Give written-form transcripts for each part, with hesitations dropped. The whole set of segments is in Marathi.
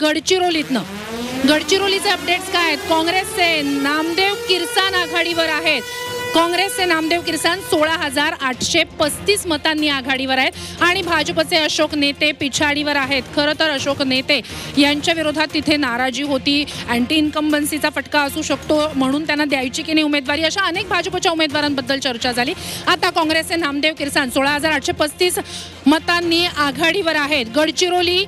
गडचिरोलीचे अपडेट्स काय आहेत? काँग्रेसचे नामदेव किरसान आघाडीवर आहेत. काँग्रेसचे नामदेव किरसान 16,835 मतांनी आघाडीवर आहेत आणि भाजपचे अशोक नेते पिछाडीवर आहेत. खरं तर अशोक नेते यांच्या विरोधात तिथे नाराजी होती. अँटी इन्कम्बन्सीचा फटका असू शकतो म्हणून त्यांना द्यायची की नाही उमेदवारी, अशा अनेक भाजपच्या उमेदवारांबद्दल चर्चा झाली. आता काँग्रेसचे नामदेव किरसान 16,835 मतांनी आघाडीवर आहेत. गडचिरोली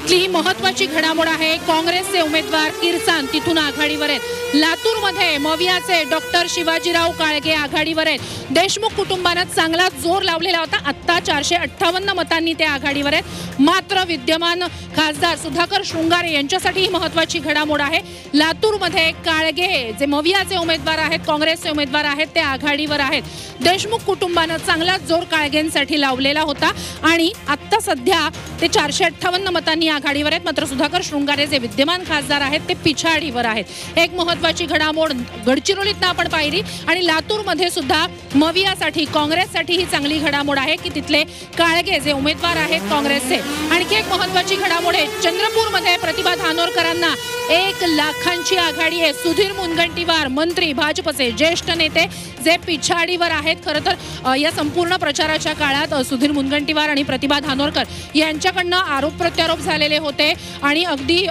ही महत्त्वाची घडामोड आहे. काँग्रेसचे उमेदवार किरसान तिथून आघाडीवर आहेत. लातूरमध्ये मवियाचे डॉक्टर शिवाजीराव काळगे आघाडीवर आहेत. देशमुख कुटुंबाने चांगला जोर लावलेला होता. आत्ता 458 मतांनी ते आघाडीवर आहेत. मात्र विद्यमान खासदार सुधाकर शृंगारे यांच्यासाठी ही महत्त्वाची घडामोड आहे. लातूरमध्ये काळगे जे मवियाचे उमेदवार आहेत, काँग्रेसचे उमेदवार आहेत, ते आघाडीवर आहेत. देशमुख कुटुंबाने चांगला जोर काळगेंसाठी लावलेला होता आणि आत्ता सध्या ते 458 मतांनी आघाडीवर आहेत. मात्र सुधाकर शृंगारे जे विद्यमान खासदार आहेत ते पिछाडीवर आहेत. एक महत्त्वाची घडामोड गडचिरोलीतनं आपण पाहिली आणि लातूरमध्ये सुद्धा मवियासाठी काँग्रेससाठी ही चांगली घडामोड आहे की तिथले काळगे जे उमेदवार आहेत काँग्रेसचे. आणखी एक महत्त्वाची घडामोड आहे. चंद्रपूरमध्ये प्रतिभा धानोरकरांना 1 लाखांची आघाडी आहे. सुधीर मुनगंटीवार मंत्री भाजपचे ज्येष्ठ नेते जे पिछाडीवर आहेत. खरं तर या संपूर्ण प्रचाराच्या काळात सुधीर मुनगंटीवार आणि प्रतिभा धानोरकर यांच्याकडनं आरोप प्रत्यारोप झालेले होते आणि अगदी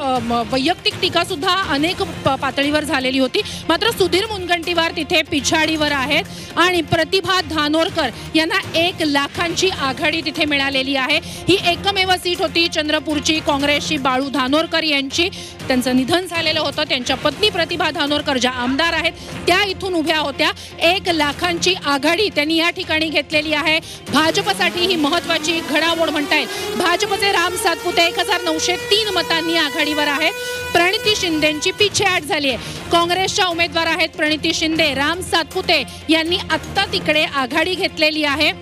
वैयक्तिक टीका सुद्धा अनेक पातळीवर झालेली होती. मात्र सुधीर मुनगंटीवार तिथे पिछाडीवर आहेत आणि प्रतिभा धानोरकर यांना 1 लाखांची आघाडी तिथे मिळालेली आहे. ही एकमेव सीट होती चंद्रपूरची काँग्रेसची बाळू धानोरकर यांची. त्यांचं निधन झालेलं होतं. त्यांच्या पत्नी प्रतिभा धानोरकर ज्या आमदार आहेत त्या इथून उभ्या होत्या. 1 लाखांची आघाडी त्यांनी या ठिकाणी घेतलेली आहे. भाजपसाठी ही महत्त्वाची घडामोड म्हणता येईल. भाजपचे राम सातपुते 1903 मतांनी आघाडीवर आहेत. प्रणिती शिंदेची पिछेहाट झाली आहे. काँग्रेसच्या उमेदवार आहेत प्रणिती शिंदे. राम सातपुते यांनी आत्ता तिकडे आघाडी घेतलेली आहे.